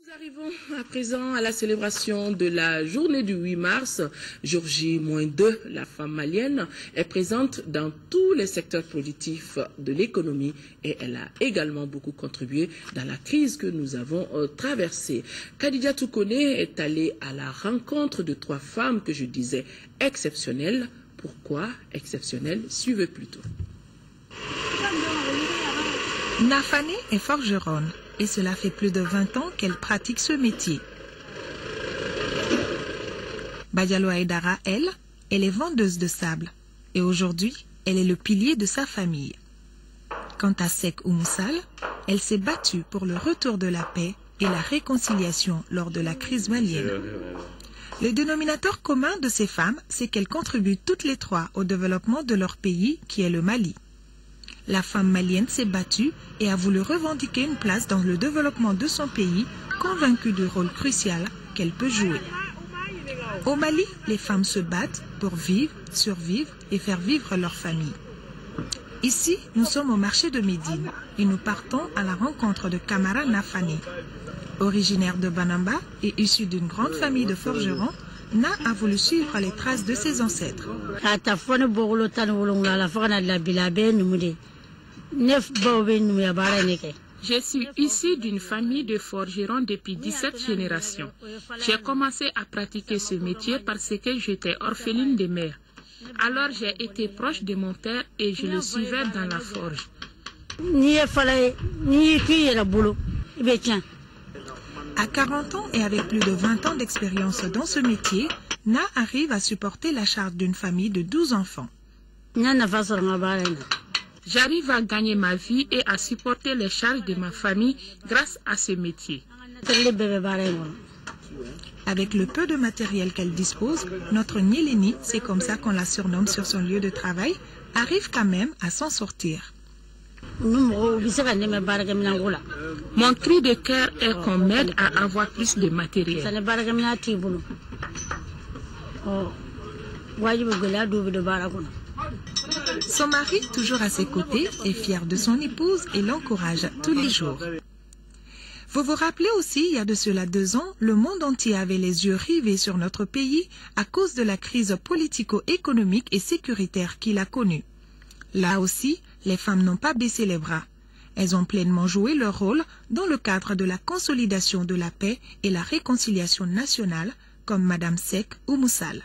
Nous arrivons à présent à la célébration de la journée du 8 mars, jour J-2. La femme malienne est présente dans tous les secteurs productifs de l'économie et elle a également beaucoup contribué dans la crise que nous avons traversée. Khadija Toukone est allée à la rencontre de 3 femmes que je disais exceptionnelles. Pourquoi exceptionnelles? Suivez plutôt. Nafane est forgeronne et cela fait plus de 20 ans qu'elle pratique ce métier. Badialo Aïdara, elle est vendeuse de sable et aujourd'hui, elle est le pilier de sa famille. Quant à Sek Oumoussal, elle s'est battue pour le retour de la paix et la réconciliation lors de la crise malienne. Le dénominateur commun de ces femmes, c'est qu'elles contribuent toutes les 3 au développement de leur pays, qui est le Mali. La femme malienne s'est battue et a voulu revendiquer une place dans le développement de son pays, convaincue du rôle crucial qu'elle peut jouer. Au Mali, les femmes se battent pour vivre, survivre et faire vivre leur famille. Ici, nous sommes au marché de Médine et nous partons à la rencontre de Kamara Nafane. Originaire de Banamba et issue d'une grande famille de forgerons, Na a voulu suivre les traces de ses ancêtres. Je suis issue d'une famille de forgerons depuis 17 générations. J'ai commencé à pratiquer ce métier parce que j'étais orpheline de mère. Alors j'ai été proche de mon père et je le suivais dans la forge. À 40 ans et avec plus de 20 ans d'expérience dans ce métier, Na arrive à supporter la charge d'une famille de 12 enfants. J'arrive à gagner ma vie et à supporter les charges de ma famille grâce à ce métier. Avec le peu de matériel qu'elle dispose, notre Nieleni, c'est comme ça qu'on la surnomme sur son lieu de travail, arrive quand même à s'en sortir. Mon cri de cœur est qu'on m'aide à avoir plus de matériel. Son mari, toujours à ses côtés, est fier de son épouse et l'encourage tous les jours. Vous vous rappelez aussi, il y a de cela 2 ans, le monde entier avait les yeux rivés sur notre pays à cause de la crise politico-économique et sécuritaire qu'il a connue. Là aussi, les femmes n'ont pas baissé les bras. Elles ont pleinement joué leur rôle dans le cadre de la consolidation de la paix et la réconciliation nationale, comme Madame Sek Oumoussal.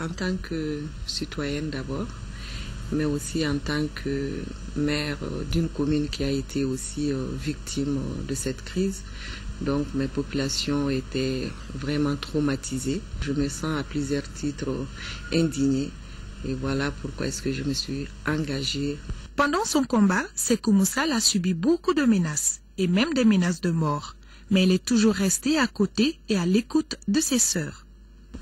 En tant que citoyenne d'abord, mais aussi en tant que maire d'une commune qui a été aussi victime de cette crise. Donc mes populations étaient vraiment traumatisées. Je me sens à plusieurs titres indignée. Et voilà pourquoi est-ce que je me suis engagée. Pendant son combat, Sek Oumoussal a subi beaucoup de menaces, et même des menaces de mort. Mais elle est toujours restée à côté et à l'écoute de ses sœurs.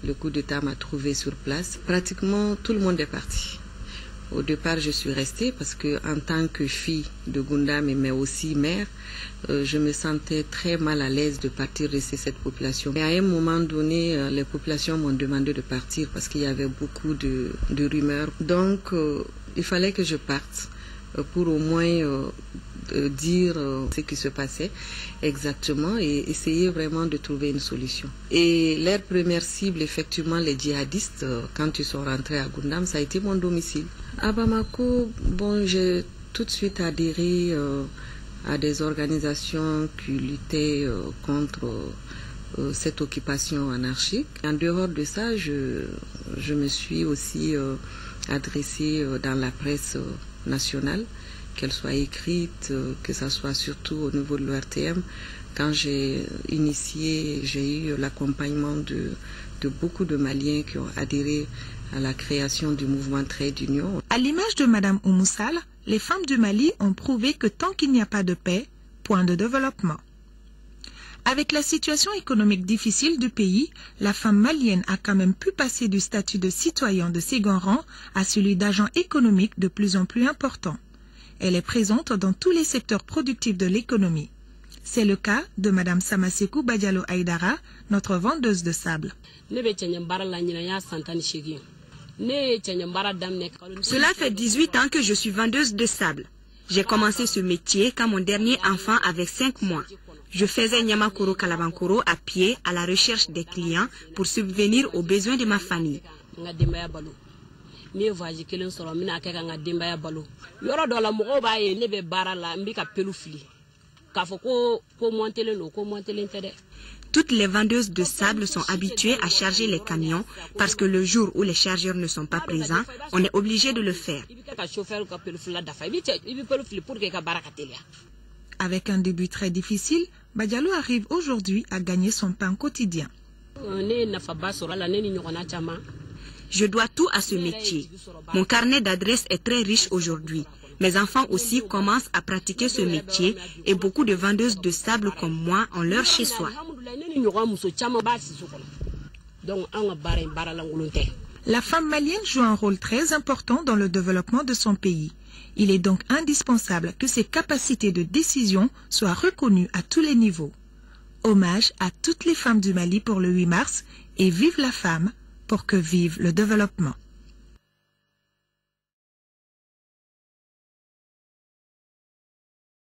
Le coup d'État m'a trouvée sur place. Pratiquement tout le monde est parti. Au départ, je suis restée parce que en tant que fille de Gundam, mais aussi mère, je me sentais très mal à l'aise de partir laisser cette population. Mais à un moment donné, les populations m'ont demandé de partir parce qu'il y avait beaucoup de rumeurs. Donc, il fallait que je parte pour au moins dire ce qui se passait exactement et essayer vraiment de trouver une solution. Et leur première cible, effectivement, les djihadistes, quand ils sont rentrés à Gundam, ça a été mon domicile. À Bamako, bon, j'ai tout de suite adhéré à des organisations qui luttaient contre cette occupation anarchique. En dehors de ça, je me suis aussi adressée dans la presse nationale, qu'elle soit écrite, que ce soit surtout au niveau de l'ORTM. Quand j'ai initié, j'ai eu l'accompagnement de beaucoup de Maliens qui ont adhéré à la création du mouvement Trade Union. À l'image de Madame Oumoussal, les femmes du Mali ont prouvé que tant qu'il n'y a pas de paix, point de développement. Avec la situation économique difficile du pays, la femme malienne a quand même pu passer du statut de citoyen de second rang à celui d'agent économique de plus en plus important. Elle est présente dans tous les secteurs productifs de l'économie. C'est le cas de Madame Samasekou Badialo Aïdara, notre vendeuse de sable. Cela fait 18 ans que je suis vendeuse de sable. J'ai commencé ce métier quand mon dernier enfant avait 5 mois. Je faisais Nyamakoro Kalabankoro à pied à la recherche des clients pour subvenir aux besoins de ma famille. Toutes les vendeuses de sable sont habituées à charger les camions parce que le jour où les chargeurs ne sont pas présents, on est obligé de le faire. Avec un début très difficile, Badialo arrive aujourd'hui à gagner son pain quotidien. Je dois tout à ce métier. Mon carnet d'adresses est très riche aujourd'hui. Mes enfants aussi commencent à pratiquer ce métier et beaucoup de vendeuses de sable comme moi ont leur chez-soi. La femme malienne joue un rôle très important dans le développement de son pays. Il est donc indispensable que ses capacités de décision soient reconnues à tous les niveaux. Hommage à toutes les femmes du Mali pour le 8 mars et vive la femme pour que vive le développement.